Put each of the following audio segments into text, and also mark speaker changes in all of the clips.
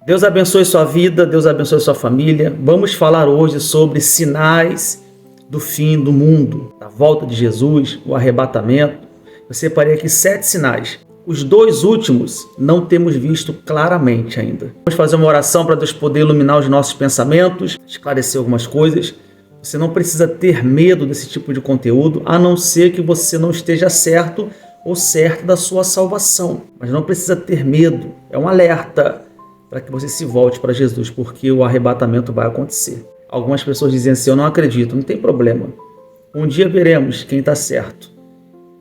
Speaker 1: Deus abençoe sua vida, Deus abençoe sua família. Vamos falar hoje sobre sinais do fim do mundo, da volta de Jesus, o arrebatamento. Eu separei aqui 7 sinais. Os 2 últimos não temos visto claramente ainda. Vamos fazer uma oração para Deus poder iluminar os nossos pensamentos, esclarecer algumas coisas. Você não precisa ter medo desse tipo de conteúdo, a não ser que você não esteja certo ou certo da sua salvação. Mas não precisa ter medo, é um alerta para que você se volte para Jesus, porque o arrebatamento vai acontecer. Algumas pessoas dizem assim, eu não acredito, não tem problema. Um dia veremos quem está certo.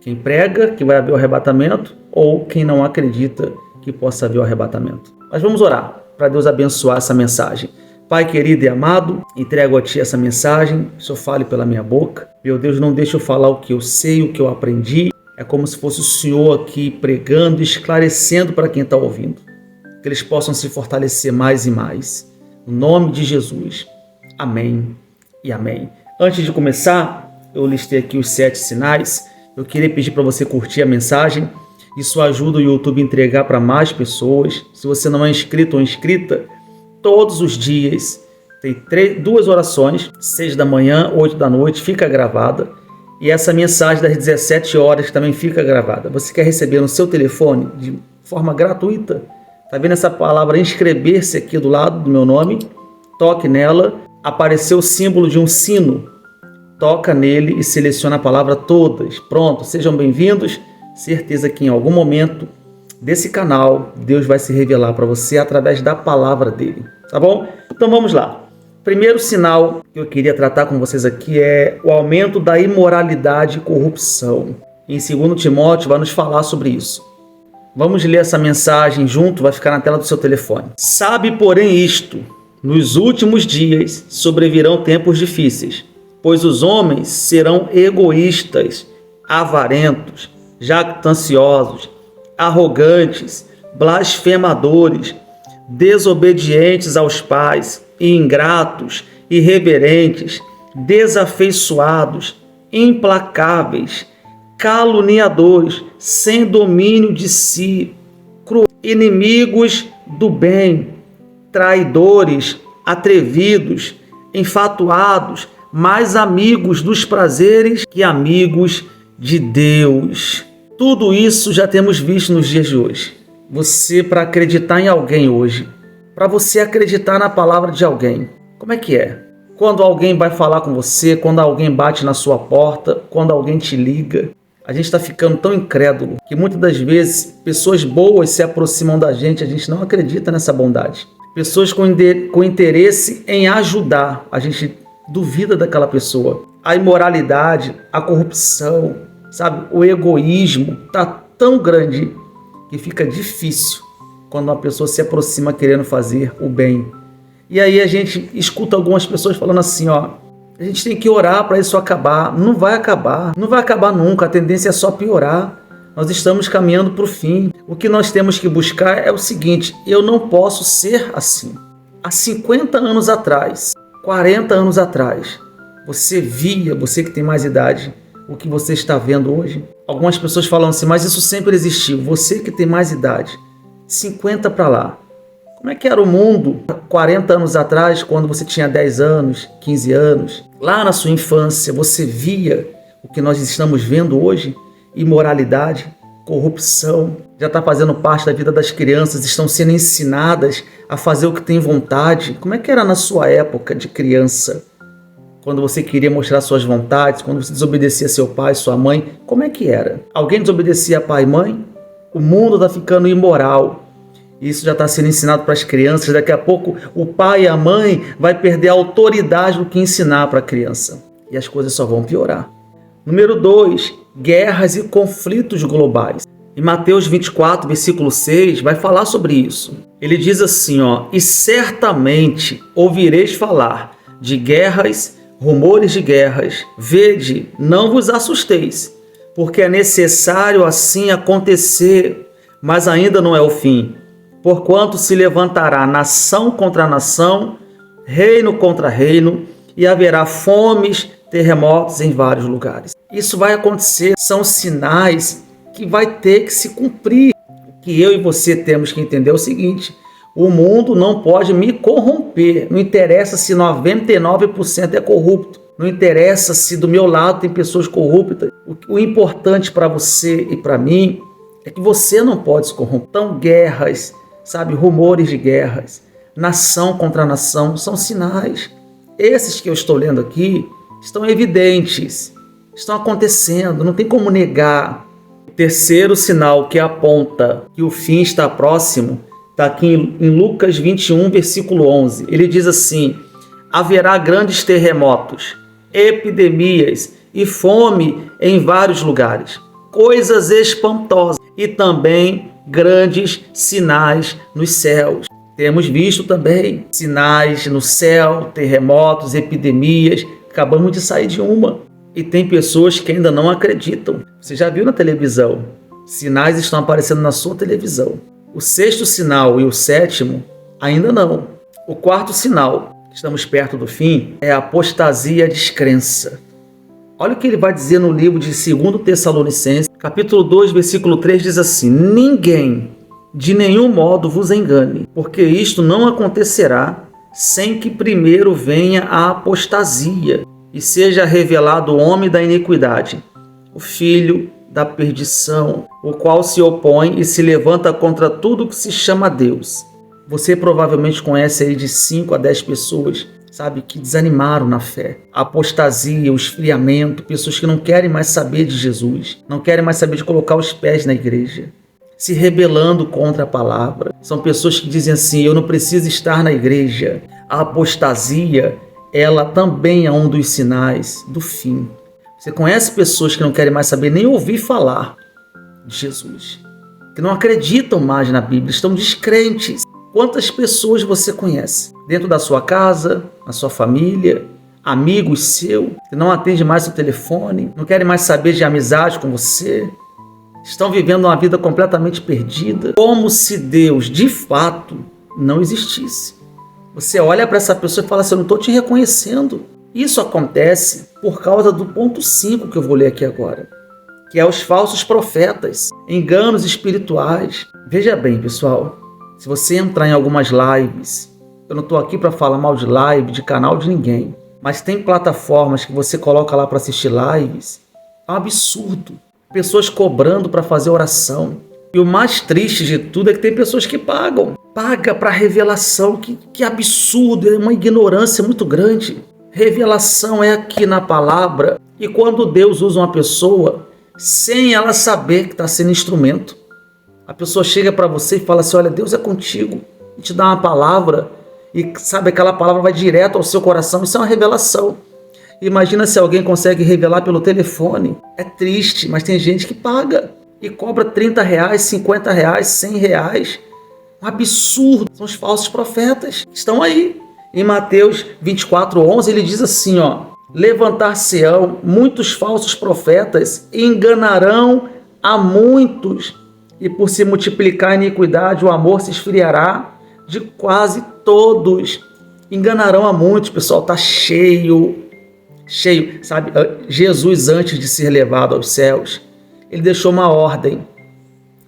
Speaker 1: Quem prega que vai haver o arrebatamento ou quem não acredita que possa haver o arrebatamento. Mas vamos orar para Deus abençoar essa mensagem. Pai querido e amado, entrego a Ti essa mensagem, que o Senhor fale pela minha boca. Meu Deus, não deixe eu falar o que eu sei, o que eu aprendi. É como se fosse o Senhor aqui pregando e esclarecendo para quem está ouvindo. Que eles possam se fortalecer mais e mais. No nome de Jesus. Amém e amém. Antes de começar, eu listei aqui os 7 sinais. Eu queria pedir para você curtir a mensagem. Isso ajuda o YouTube a entregar para mais pessoas. Se você não é inscrito ou inscrita, todos os dias tem 2 orações, 6 da manhã, 8 da noite, fica gravada. E essa mensagem das 17 horas também fica gravada. Você quer receber no seu telefone de forma gratuita? Está vendo essa palavra inscrever-se aqui do lado do meu nome? Toque nela, apareceu o símbolo de um sino. Toca nele e seleciona a palavra todas. Pronto, sejam bem-vindos. Certeza que em algum momento desse canal, Deus vai se revelar para você através da palavra dele. Tá bom? Então vamos lá. Primeiro sinal que eu queria tratar com vocês aqui é o aumento da imoralidade e corrupção. Em 2 Timóteo vai nos falar sobre isso. Vamos ler essa mensagem junto, vai ficar na tela do seu telefone. Sabe, porém, isto: nos últimos dias sobrevirão tempos difíceis, pois os homens serão egoístas, avarentos, jactanciosos, arrogantes, blasfemadores, desobedientes aos pais, ingratos, irreverentes, desafeiçoados, implacáveis, caluniadores, sem domínio de si, inimigos do bem, traidores, atrevidos, enfatuados, mais amigos dos prazeres que amigos de Deus. Tudo isso já temos visto nos dias de hoje. Você, para acreditar em alguém hoje, para você acreditar na palavra de alguém, como é que é? Quando alguém vai falar com você, quando alguém bate na sua porta, quando alguém te liga, a gente está ficando tão incrédulo que muitas das vezes pessoas boas se aproximam da gente, a gente não acredita nessa bondade. Pessoas com interesse em ajudar, a gente duvida daquela pessoa. A imoralidade, a corrupção, sabe? O egoísmo está tão grande que fica difícil quando uma pessoa se aproxima querendo fazer o bem. E aí a gente escuta algumas pessoas falando assim, ó, a gente tem que orar para isso acabar. Não vai acabar nunca, a tendência é só piorar. Nós estamos caminhando para o fim. O que nós temos que buscar é o seguinte: eu não posso ser assim. Há 50 anos atrás, 40 anos atrás, você que tem mais idade, o que você está vendo hoje? Algumas pessoas falam assim, mas isso sempre existiu. Você que tem mais idade, 50 para lá. Como é que era o mundo 40 anos atrás, quando você tinha 10 anos, 15 anos? Lá na sua infância, você via o que nós estamos vendo hoje? Imoralidade, corrupção, já está fazendo parte da vida das crianças, estão sendo ensinadas a fazer o que tem vontade. Como é que era na sua época de criança? Quando você queria mostrar suas vontades, quando você desobedecia seu pai, sua mãe, como é que era? Alguém desobedecia pai e mãe? O mundo está ficando imoral. Isso já está sendo ensinado para as crianças. Daqui a pouco o pai e a mãe vai perder a autoridade do que ensinar para a criança. E as coisas só vão piorar. Número 2, guerras e conflitos globais. Em Mateus 24, versículo 6, vai falar sobre isso. Ele diz assim, ó, e certamente ouvireis falar de guerras, rumores de guerras. Vede, não vos assusteis, porque é necessário assim acontecer, mas ainda não é o fim. Porquanto se levantará nação contra nação, reino contra reino, e haverá fomes, terremotos em vários lugares. Isso vai acontecer, são sinais que vai ter que se cumprir. O que eu e você temos que entender é o seguinte: O mundo não pode me corromper. Não interessa se 99% é corrupto. Não interessa se do meu lado tem pessoas corruptas. O importante para você e para mim é que você não pode se corromper. Então, guerras, sabe, rumores de guerras, nação contra nação, são sinais. Esses que eu estou lendo aqui estão evidentes, estão acontecendo, não tem como negar. O terceiro sinal que aponta que o fim está próximo está aqui em Lucas 21, versículo 11. Ele diz assim: haverá grandes terremotos, epidemias e fome em vários lugares, coisas espantosas e também grandes sinais nos céus. Temos visto também sinais no céu, terremotos, epidemias. Acabamos de sair de uma. E tem pessoas que ainda não acreditam. Você já viu na televisão? Sinais estão aparecendo na sua televisão. O sexto sinal e o sétimo, ainda não. O quarto sinal, estamos perto do fim, é a apostasia e a descrença. Olha o que ele vai dizer no livro de 2 Tessalonicenses, capítulo 2, versículo 3, diz assim: ninguém de nenhum modo vos engane, porque isto não acontecerá sem que primeiro venha a apostasia e seja revelado o homem da iniquidade, o filho da perdição, o qual se opõe e se levanta contra tudo que se chama Deus. Você provavelmente conhece aí de 5 a 10 pessoas, sabe, que desanimaram na fé. A apostasia, o esfriamento, pessoas que não querem mais saber de Jesus, não querem mais saber de colocar os pés na igreja, se rebelando contra a palavra. São pessoas que dizem assim: eu não preciso estar na igreja. A apostasia, ela também é um dos sinais do fim. Você conhece pessoas que não querem mais saber nem ouvir falar de Jesus, que não acreditam mais na Bíblia, estão descrentes. Quantas pessoas você conhece dentro da sua casa, na sua família, amigos seus, que não atendem mais o telefone, não querem mais saber de amizade com você, estão vivendo uma vida completamente perdida, como se Deus de fato não existisse. Você olha para essa pessoa e fala assim: eu não estou te reconhecendo. Isso acontece por causa do ponto 5 que eu vou ler aqui agora, que é os falsos profetas, enganos espirituais. Veja bem, pessoal, se você entrar em algumas lives, eu não estou aqui para falar mal de live, de canal de ninguém, mas tem plataformas que você coloca lá para assistir lives, é um absurdo. Pessoas cobrando para fazer oração. E o mais triste de tudo é que tem pessoas que pagam. Paga para revelação. Que absurdo, é uma ignorância muito grande. Revelação é aqui na palavra. E quando Deus usa uma pessoa, sem ela saber que está sendo instrumento, a pessoa chega para você e fala assim: olha, Deus é contigo. E te dá uma palavra. E sabe, aquela palavra vai direto ao seu coração. Isso é uma revelação. Imagina se alguém consegue revelar pelo telefone. É triste, mas tem gente que paga e cobra R$30, R$50, R$100. Um absurdo. São os falsos profetas. Estão aí. Em Mateus 24:11, ele diz assim, ó: levantar-se-ão muitos falsos profetas e enganarão a muitos, e por se multiplicar a iniquidade, o amor se esfriará de quase todos. Enganarão a muitos, pessoal, está cheio, sabe? Jesus, antes de ser levado aos céus, ele deixou uma ordem,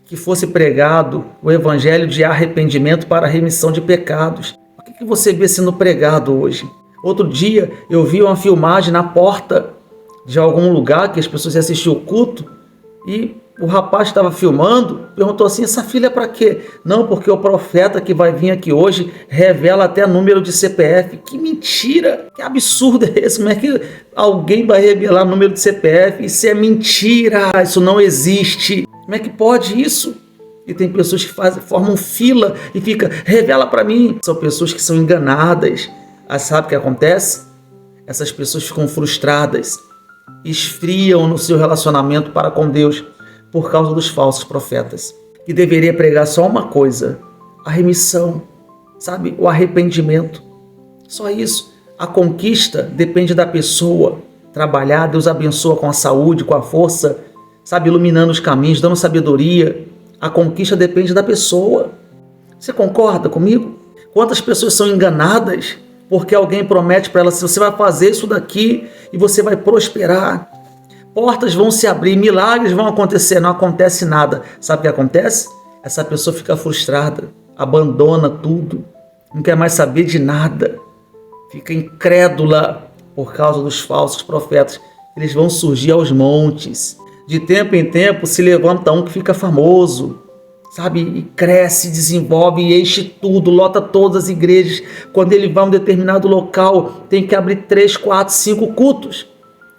Speaker 1: que fosse pregado o evangelho de arrependimento para a remissão de pecados. O que você vê sendo pregado hoje? Outro dia eu vi uma filmagem na porta de algum lugar que as pessoas iam assistir o culto, e o rapaz estava filmando, perguntou assim: essa filha é para quê? Não, porque o profeta que vai vir aqui hoje revela até número de CPF. Que mentira! Que absurdo é esse? Como é que alguém vai revelar número de CPF? Isso é mentira! Isso não existe! Como é que pode isso? E tem pessoas que formam fila e fica: revela para mim. São pessoas que são enganadas. Sabe o que acontece? Essas pessoas ficam frustradas, esfriam no seu relacionamento para com Deus por causa dos falsos profetas, que deveria pregar só uma coisa: a remissão, sabe? O arrependimento. Só isso. A conquista depende da pessoa trabalhar. Deus abençoa com a saúde, com a força, sabe? Iluminando os caminhos, dando sabedoria. A conquista depende da pessoa. Você concorda comigo? Quantas pessoas são enganadas porque alguém promete para elas: você vai fazer isso daqui e você vai prosperar. Portas vão se abrir, milagres vão acontecer, não acontece nada. Sabe o que acontece? Essa pessoa fica frustrada, abandona tudo, não quer mais saber de nada, fica incrédula por causa dos falsos profetas. Eles vão surgir aos montes. De tempo em tempo se levanta um que fica famoso, sabe? E cresce, desenvolve e enche tudo, lota todas as igrejas. Quando ele vai a um determinado local, tem que abrir 3, 4, 5 cultos.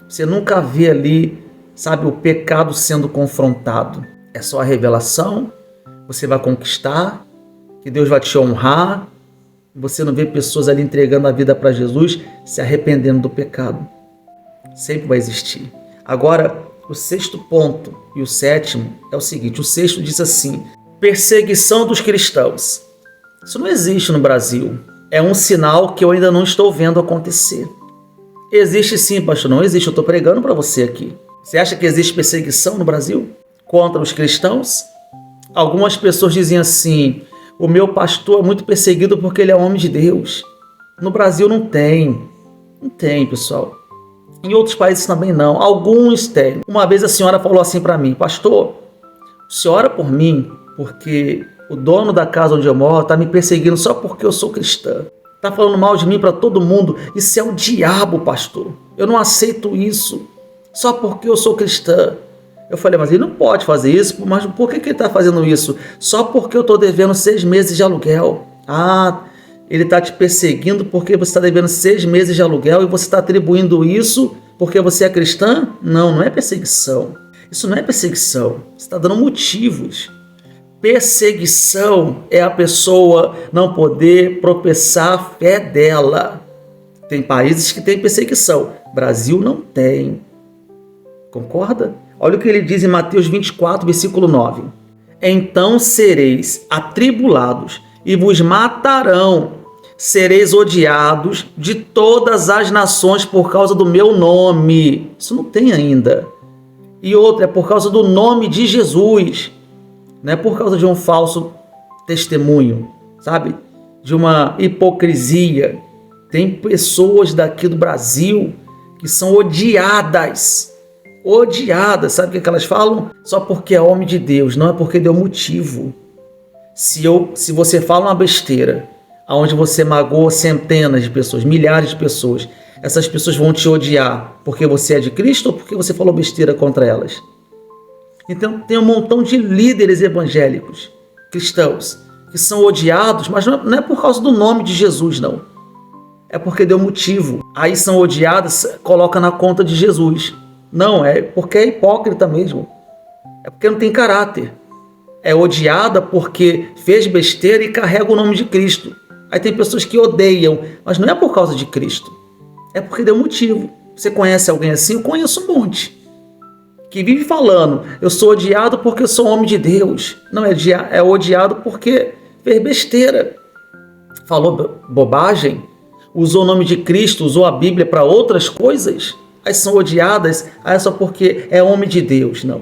Speaker 1: Você nunca vê ali, sabe, o pecado sendo confrontado. É só a revelação, você vai conquistar, que Deus vai te honrar. Você não vê pessoas ali entregando a vida para Jesus, se arrependendo do pecado. Sempre vai existir. Agora, o 6º ponto e o 7º é o seguinte. O 6º diz assim: perseguição dos cristãos. Isso não existe no Brasil. É um sinal que eu ainda não estou vendo acontecer. Existe sim, pastor. Não existe. Eu estou pregando para você aqui. Você acha que existe perseguição no Brasil contra os cristãos? Algumas pessoas dizem assim: o meu pastor é muito perseguido porque ele é homem de Deus. No Brasil não tem. Não tem, pessoal. Em outros países também não. Alguns têm. Uma vez a senhora falou assim para mim: pastor, o senhor ora por mim porque o dono da casa onde eu moro está me perseguindo só porque eu sou cristã. Está falando mal de mim para todo mundo. Isso é o diabo, pastor. Eu não aceito isso só porque eu sou cristã. Eu falei: mas ele não pode fazer isso. Mas por que ele está fazendo isso? Só porque eu estou devendo 6 meses de aluguel. Ah, ele está te perseguindo porque você está devendo 6 meses de aluguel e você está atribuindo isso porque você é cristã? Não, não é perseguição. Isso não é perseguição. Você está dando motivos. Perseguição é a pessoa não poder professar a fé dela. Tem países que têm perseguição. Brasil não tem. Concorda? Olha o que ele diz em Mateus 24, versículo 9. Então sereis atribulados e vos matarão. Sereis odiados de todas as nações por causa do meu nome. Isso não tem ainda. E outra, é por causa do nome de Jesus. Não é por causa de um falso testemunho, sabe? De uma hipocrisia. Tem pessoas daqui do Brasil que são odiadas. Odiadas, sabe o que elas falam? Só porque é homem de Deus, não é porque deu motivo. Se você fala uma besteira, onde você magoa centenas de pessoas, milhares de pessoas, essas pessoas vão te odiar porque você é de Cristo ou porque você falou besteira contra elas? Então tem um montão de líderes evangélicos, cristãos, que são odiados, mas não é por causa do nome de Jesus, não. É porque deu motivo. Aí são odiados, coloca na conta de Jesus. Não, é porque é hipócrita mesmo. É porque não tem caráter. É odiada porque fez besteira e carrega o nome de Cristo. Aí tem pessoas que odeiam, mas não é por causa de Cristo. É porque deu motivo. Você conhece alguém assim? Eu conheço um monte. Que vive falando: eu sou odiado porque eu sou homem de Deus. Não, é odiado porque fez besteira. Falou bobagem. Usou o nome de Cristo, usou a Bíblia para outras coisas. Aí são odiadas, aí é só porque é homem de Deus. Não.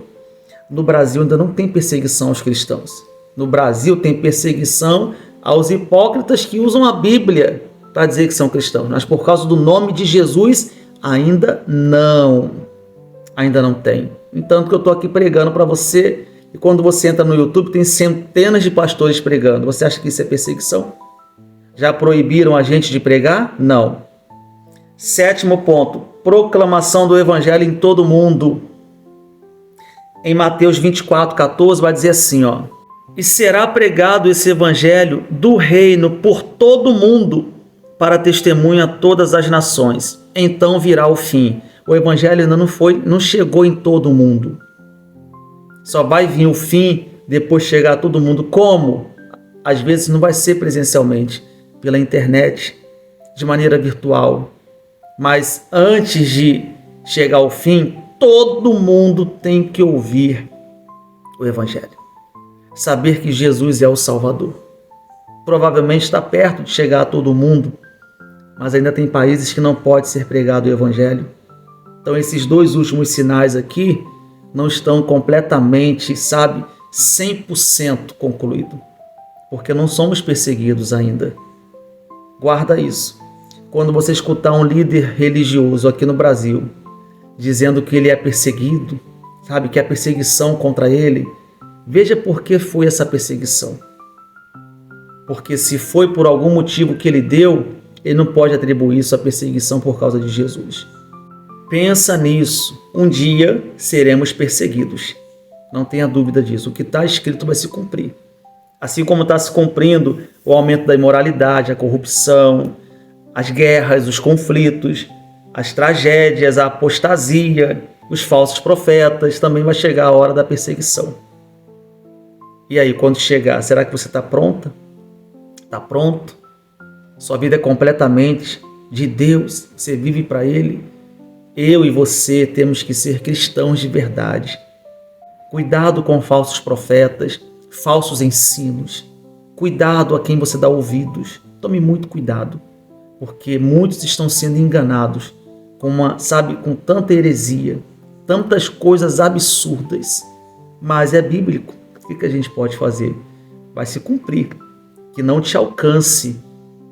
Speaker 1: No Brasil ainda não tem perseguição aos cristãos. No Brasil tem perseguição aos hipócritas que usam a Bíblia para dizer que são cristãos. Mas por causa do nome de Jesus, ainda não. Ainda não tem. Entanto que eu estou aqui pregando para você, e quando você entra no YouTube, tem centenas de pastores pregando. Você acha que isso é perseguição? Já proibiram a gente de pregar? Não. 7º ponto, proclamação do evangelho em todo o mundo. Em Mateus 24, 14, vai dizer assim, ó: e será pregado esse evangelho do reino por todo o mundo, para testemunho a todas as nações. Então virá o fim. O evangelho ainda não chegou em todo o mundo. Só vai vir o fim depois chegar a todo mundo. Como? Às vezes não vai ser presencialmente, pela internet, de maneira virtual. Mas antes de chegar ao fim, todo mundo tem que ouvir o evangelho. Saber que Jesus é o Salvador. Provavelmente está perto de chegar a todo mundo, mas ainda tem países que não pode ser pregado o evangelho. Então esses 2 últimos sinais aqui não estão completamente, 100% concluído, porque não somos perseguidos ainda. Guarda isso. Quando você escutar um líder religioso aqui no Brasil dizendo que ele é perseguido, que há perseguição contra ele, veja por que foi essa perseguição. Porque se foi por algum motivo que ele deu, ele não pode atribuir isso à perseguição por causa de Jesus. Pensa nisso. Um dia seremos perseguidos. Não tenha dúvida disso. O que está escrito vai se cumprir. Assim como está se cumprindo o aumento da imoralidade, a corrupção, as guerras, os conflitos, as tragédias, a apostasia, os falsos profetas, também vai chegar a hora da perseguição. E aí, quando chegar, será que você está pronta? Está pronto? Sua vida é completamente de Deus, você vive para Ele. Eu e você temos que ser cristãos de verdade. Cuidado com falsos profetas, falsos ensinos. Cuidado a quem você dá ouvidos. Tome muito cuidado, porque muitos estão sendo enganados com tanta heresia, tantas coisas absurdas. Mas é bíblico. O que a gente pode fazer? Vai se cumprir. Que não te alcance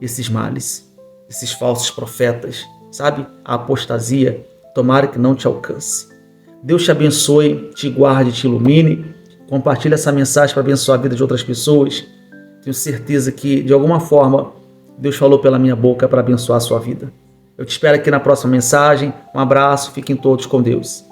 Speaker 1: esses males, esses falsos profetas, a apostasia, tomara que não te alcance. Deus te abençoe, te guarde, te ilumine. Compartilhe essa mensagem para abençoar a vida de outras pessoas. Tenho certeza que, de alguma forma, Deus falou pela minha boca para abençoar a sua vida. Eu te espero aqui na próxima mensagem. Um abraço, fiquem todos com Deus.